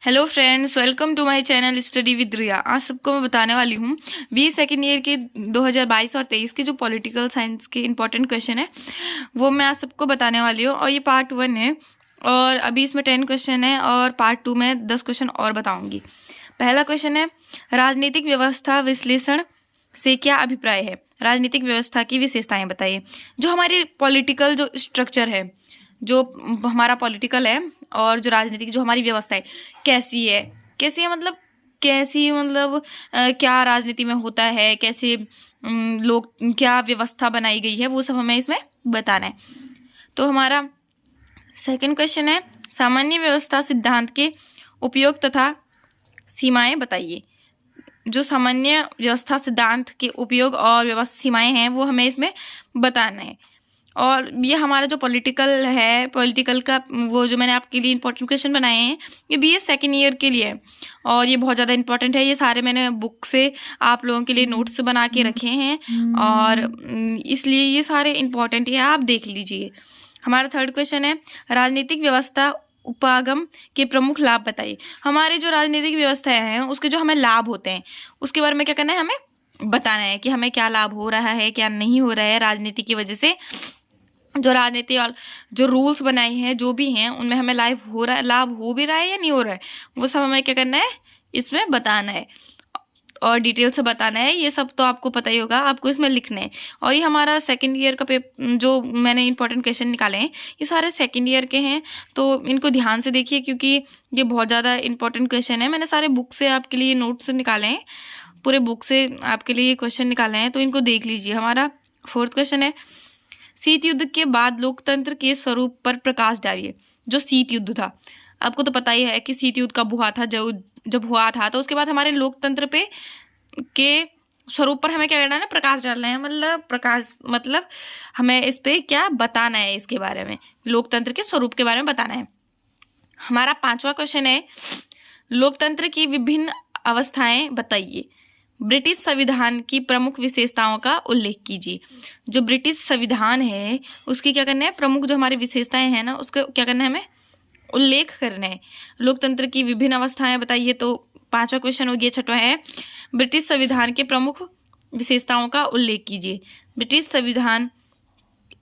Hello friends, welcome to my channel study with Riya. आज सबको मैं बताने वाली हूँ बी सेकेंड ईयर के 2022 और 23 के जो पॉलिटिकल साइंस के इंपॉर्टेंट क्वेश्चन है वो मैं आज सबको बताने वाली हूँ। और ये पार्ट 1 है और अभी इसमें 10 क्वेश्चन है और पार्ट 2 में 10 क्वेश्चन और बताऊँगी। पहला क्वेश्चन है, राजनीतिक व्यवस्था विश्लेषण से क्या अभिप्राय है? राजनीतिक व्यवस्था की विशेषताएं बताइए। जो हमारी पॉलिटिकल जो स्ट्रक्चर है, जो हमारा पॉलिटिकल है और जो राजनीतिक जो हमारी व्यवस्था है कैसी है मतलब क्या राजनीति में होता है, कैसे लोग क्या व्यवस्था बनाई गई है, वो सब हमें इसमें बताना है। तो हमारा सेकंड क्वेश्चन है, सामान्य व्यवस्था सिद्धांत के उपयोग तथा सीमाएं बताइए। जो सामान्य व्यवस्था सिद्धांत के उपयोग और व्यवस्था सीमाएं हैं वो हमें इसमें बताना है। और ये हमारा जो पॉलिटिकल का वो जो मैंने आपके लिए इंपॉर्टेंट क्वेश्चन बनाए हैं ये बीए सेकेंड ईयर के लिए है और ये बहुत ज़्यादा इंपॉर्टेंट है। ये सारे मैंने बुक से आप लोगों के लिए नोट्स बना के रखे हैं और इसलिए ये सारे इंपॉर्टेंट है, आप देख लीजिए। हमारा थर्ड क्वेश्चन है, राजनीतिक व्यवस्था उपागम के प्रमुख लाभ बताइए। हमारे जो राजनीतिक व्यवस्थाएं हैं उसके जो हमें लाभ होते हैं उसके बारे में क्या करना है, हमें बताना है कि हमें क्या लाभ हो रहा है, क्या नहीं हो रहा है राजनीति की वजह से। जो राजनीति और जो रूल्स बनाए हैं जो भी हैं उनमें हमें लाभ हो भी रहा है या नहीं हो रहा है, वो सब हमें क्या करना है, इसमें बताना है और डिटेल से बताना है। ये सब तो आपको पता ही होगा, आपको इसमें लिखना है। और ये हमारा सेकंड ईयर का जो मैंने इंपॉर्टेंट क्वेश्चन निकाले हैं ये सारे सेकंड ईयर के हैं, तो इनको ध्यान से देखिए क्योंकि ये बहुत ज़्यादा इंपॉर्टेंट क्वेश्चन है। मैंने सारे बुक से आपके लिए नोट्स निकाले हैं, पूरे बुक से आपके लिए ये क्वेश्चन निकाले हैं, तो इनको देख लीजिए। हमारा फोर्थ क्वेश्चन है, शीत युद्ध के बाद लोकतंत्र के स्वरूप पर प्रकाश डालिए। जो शीत युद्ध था, आपको तो पता ही है कि शीत युद्ध कब हुआ था। जब हुआ था तो उसके बाद हमारे लोकतंत्र पे के स्वरूप पर हमें क्या करना है ना, प्रकाश डालना है। मतलब हमें इस पे क्या बताना है, इसके बारे में लोकतंत्र के स्वरूप के बारे में बताना है। हमारा पांचवा क्वेश्चन है, लोकतंत्र की विभिन्न अवस्थाएं बताइए। ब्रिटिश संविधान की प्रमुख विशेषताओं का उल्लेख कीजिए। जो ब्रिटिश संविधान है उसकी क्या करना है, प्रमुख जो हमारी विशेषताएं हैं ना उसका क्या करना है, हमें उल्लेख करना है। लोकतंत्र की विभिन्न अवस्थाएं बताइए, तो पांचवा क्वेश्चन हो गया। छठवां है, ब्रिटिश संविधान के प्रमुख विशेषताओं का उल्लेख कीजिए। ब्रिटिश संविधान,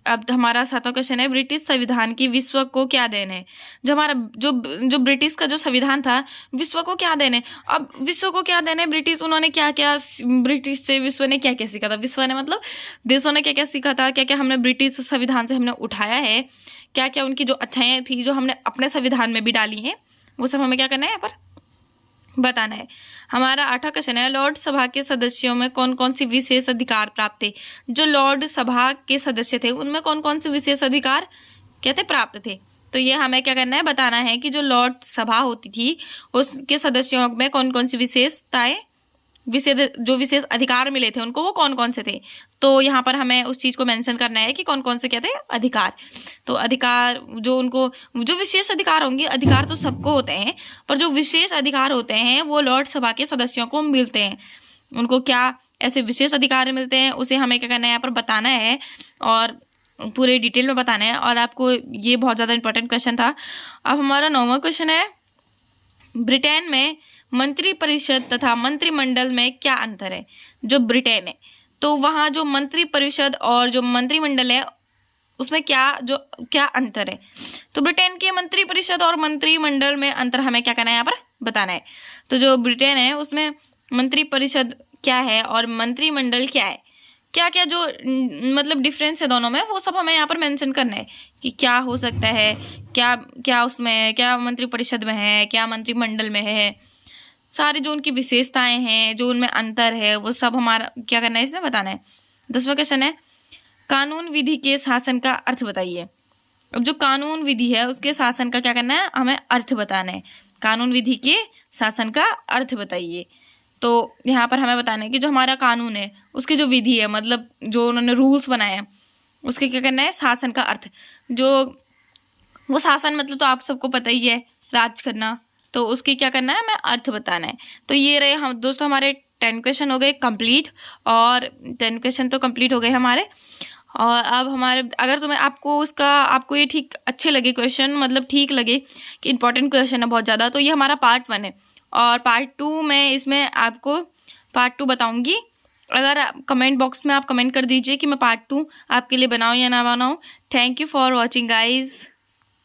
अब हमारा सातवां क्वेश्चन है, ब्रिटिश संविधान की विश्व को क्या देन है। जो हमारा जो ब्रिटिश का जो संविधान था विश्व को क्या देन है। अब विश्व को क्या देन है, उन्होंने क्या क्या, ब्रिटिश से विश्व ने क्या क्या सीखा था। विश्व ने मतलब देशों ने क्या क्या सीखा था, क्या क्या हमने ब्रिटिश संविधान से हमने उठाया है, क्या क्या उनकी जो अच्छाइयाँ थी जो हमने अपने संविधान में भी डाली हैं, वो सब हमें क्या करना है यहाँ पर बताना है। हमारा आठवां क्वेश्चन है, लॉर्ड सभा के सदस्यों में कौन कौन सी विशेष अधिकार प्राप्त थे। जो लॉर्ड सभा के सदस्य थे उनमें कौन कौन से विशेष अधिकार कहते प्राप्त थे। तो ये हमें क्या करना है, बताना है कि जो लॉर्ड सभा होती थी उसके सदस्यों में कौन कौन सी विशेष अधिकार मिले थे उनको, वो कौन कौन से थे। तो यहाँ पर हमें उस चीज़ को मेंशन करना है कि कौन कौन से क्या थे अधिकार। तो अधिकार जो उनको, जो विशेष अधिकार होंगे, अधिकार तो सबको होते हैं पर जो विशेष अधिकार होते हैं वो लॉर्ड सभा के सदस्यों को मिलते हैं। उनको क्या ऐसे विशेष अधिकार मिलते हैं उसे हमें क्या करना है, यहाँ पर बताना है और पूरे डिटेल में बताना है। और आपको ये बहुत ज़्यादा इंपॉर्टेंट क्वेश्चन था। अब हमारा 9वां क्वेश्चन है, ब्रिटेन में मंत्रिपरिषद तथा मंत्रिमंडल में क्या अंतर है। जो ब्रिटेन है तो वहाँ जो मंत्रिपरिषद और जो मंत्रिमंडल है उसमें क्या अंतर है। तो ब्रिटेन के मंत्रिपरिषद और मंत्रिमंडल में अंतर हमें क्या करना है, यहाँ पर बताना है। तो जो ब्रिटेन है उसमें मंत्रिपरिषद क्या है और मंत्रिमंडल क्या है, क्या क्या जो मतलब डिफरेंस है दोनों में, वो सब हमें यहाँ पर मेंशन करना है कि क्या हो सकता है, क्या क्या उसमें, क्या मंत्रिपरिषद में है, क्या मंत्रिमंडल में है। सारी जो उनकी विशेषताएं हैं, जो उनमें अंतर है, वो सब हमारा क्या करना है, इसमें बताना है। 10वां क्वेश्चन है, कानून विधि के शासन का अर्थ बताइए। अब जो कानून विधि है उसके शासन का क्या करना है, हमें अर्थ बताना है। कानून विधि के शासन का अर्थ बताइए। तो यहाँ पर हमें बताना है कि जो हमारा कानून है उसकी जो विधि है, मतलब जो उन्होंने रूल्स बनाए हैं उसके क्या करना है, शासन का अर्थ। जो वो शासन मतलब तो आप सबको पता ही है, राज करना, तो उसकी क्या करना है, हमें अर्थ बताना है। तो ये रहे हम दोस्तों हमारे 10 क्वेश्चन हो गए कंप्लीट, और 10 क्वेश्चन तो कंप्लीट हो गए हमारे। और अब हमारे अगर तुम्हें आपको ये ठीक अच्छे लगे क्वेश्चन, मतलब ठीक लगे कि इंपॉर्टेंट क्वेश्चन है बहुत ज़्यादा, तो ये हमारा पार्ट 1 है। और पार्ट 2 मैं इसमें आपको पार्ट 2 बताऊंगी। अगर कमेंट बॉक्स में आप कमेंट कर दीजिए कि मैं पार्ट 2 आपके लिए बनाऊं या ना बनाऊं। Thank you for watching guys.